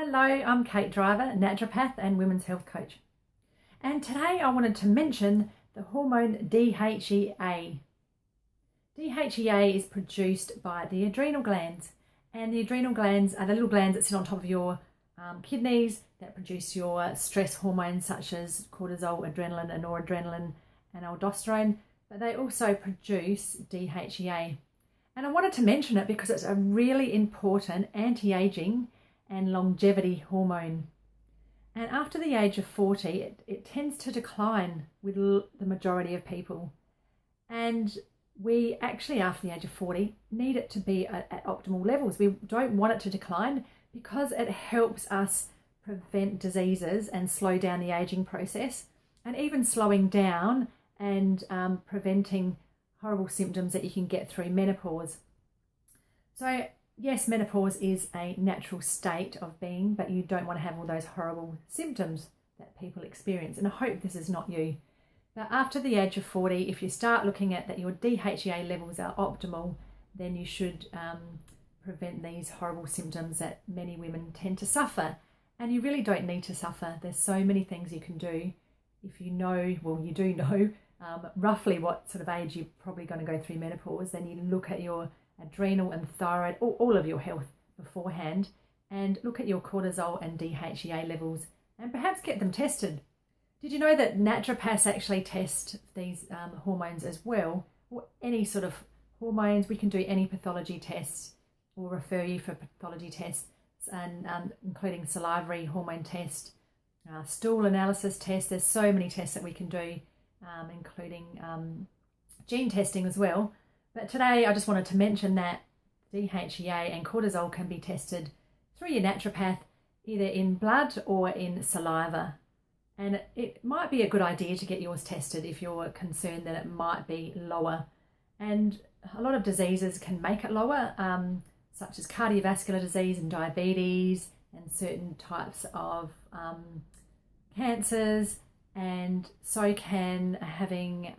Hello, I'm Kate Driver, naturopath and women's health coach. And today I wanted to mention the hormone DHEA. DHEA is produced by the adrenal glands, and the adrenal glands are the little glands that sit on top of your kidneys that produce your stress hormones such as cortisol, adrenaline, and noradrenaline and aldosterone, but they also produce DHEA. And I wanted to mention it because it's a really important anti-aging and longevity hormone. And after the age of 40, it tends to decline with the majority of people. And we actually, after the age of 40, need it to be at optimal levels. We don't want it to decline because it helps us prevent diseases and slow down the aging process, and even slowing down and preventing horrible symptoms that you can get through menopause. So yes, menopause is a natural state of being, but you don't want to have all those horrible symptoms that people experience. And I hope this is not you. But after the age of 40, if you start looking at that your DHEA levels are optimal, then you should prevent these horrible symptoms that many women tend to suffer. And you really don't need to suffer. There's so many things you can do. If you know, well, you do know roughly what sort of age you're probably going to go through menopause, then you look at your adrenal and thyroid, all of your health beforehand, and look at your cortisol and DHEA levels and perhaps get them tested. Did you know that naturopaths actually test these hormones as well, or any sort of hormones? We can do any pathology tests or refer you for pathology tests, and including salivary hormone test, stool analysis test. There's so many tests that we can do, including gene testing as well. But today I just wanted to mention that DHEA and cortisol can be tested through your naturopath, either in blood or in saliva. And it might be a good idea to get yours tested if you're concerned that it might be lower. And a lot of diseases can make it lower, such as cardiovascular disease and diabetes and certain types of cancers. And so can having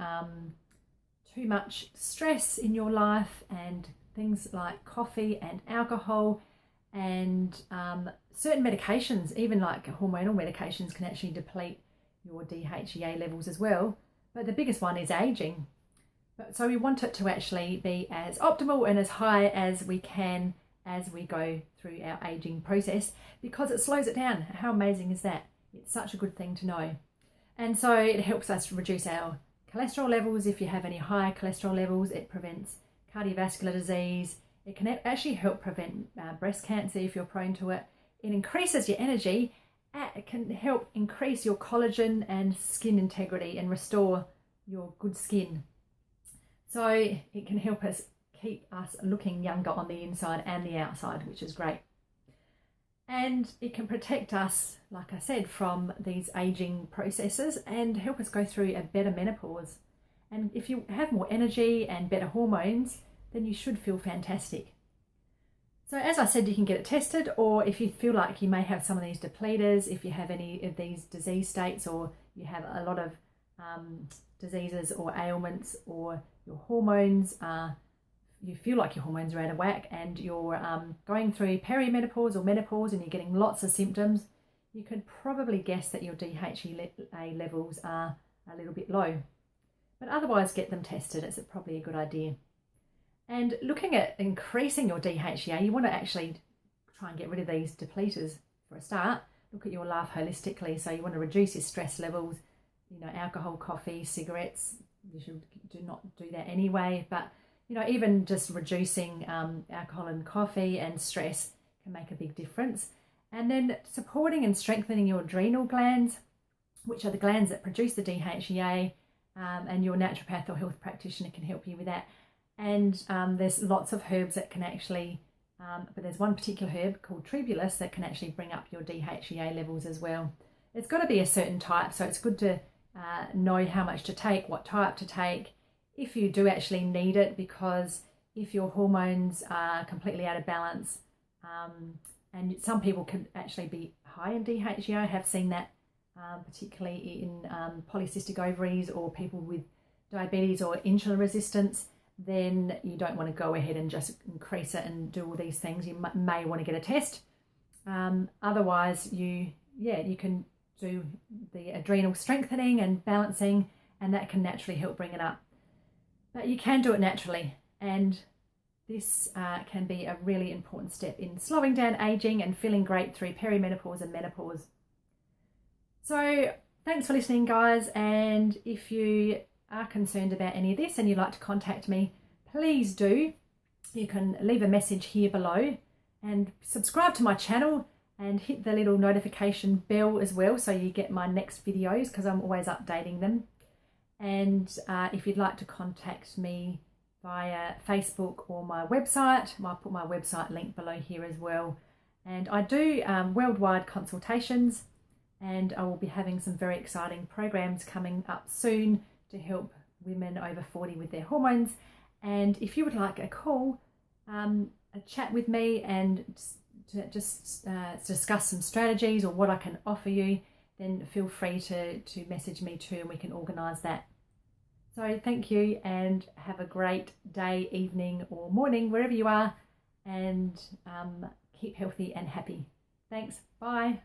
too much stress in your life, and things like coffee and alcohol and certain medications, even like hormonal medications, can actually deplete your DHEA levels as well. But the biggest one is aging. So we want it to actually be as optimal and as high as we can as we go through our aging process, because it slows it down. How amazing is that? It's such a good thing to know. And so it helps us reduce our cholesterol levels. If you have any high cholesterol levels, it prevents cardiovascular disease. It can actually help prevent breast cancer if you're prone to it. It increases your energy. It can help increase your collagen and skin integrity and restore your good skin. So it can help us keep us looking younger on the inside and the outside, which is great. And it can protect us, like I said, from these aging processes and help us go through a better menopause. And if you have more energy and better hormones, then you should feel fantastic. So as I said, you can get it tested, or if you feel like you may have some of these depleters, if you have any of these disease states, or you have a lot of diseases or ailments, or your hormones are, you feel like your hormones are out of whack, and you're going through perimenopause or menopause and you're getting lots of symptoms, you could probably guess that your DHEA levels are a little bit low. But otherwise, get them tested. It's probably a good idea. And looking at increasing your DHEA, you want to actually try and get rid of these depleters for a start. Look at your life holistically. So you want to reduce your stress levels, alcohol, coffee, cigarettes. You should do not do that anyway, but even just reducing alcohol and coffee and stress can make a big difference. And then supporting and strengthening your adrenal glands, which are the glands that produce the DHEA, and your naturopath or health practitioner can help you with that. And there's lots of herbs that can actually, but there's one particular herb called tribulus that can actually bring up your DHEA levels as well. It's got to be a certain type, so it's good to know how much to take, what type to take, if you do actually need it, because if your hormones are completely out of balance, and some people can actually be high in DHEA. I have seen that particularly in polycystic ovaries or people with diabetes or insulin resistance. Then you don't want to go ahead and just increase it and do all these things. You may want to get a test Otherwise, you can do the adrenal strengthening and balancing, and that can naturally help bring it up. But you can do it naturally, and this can be a really important step in slowing down aging and feeling great through perimenopause and menopause. So thanks for listening, guys, and if you are concerned about any of this and you'd like to contact me, please do. You can leave a message here below and subscribe to my channel and hit the little notification bell as well so you get my next videos, because I'm always updating them. And if you'd like to contact me via Facebook or my website, I'll put my website link below here as well. And I do worldwide consultations, and I will be having some very exciting programs coming up soon to help women over 40 with their hormones. And if you would like a call, a chat with me and to just discuss some strategies or what I can offer you, then feel free to message me too, and we can organise that. So thank you, and have a great day, evening or morning, wherever you are, and keep healthy and happy. Thanks. Bye.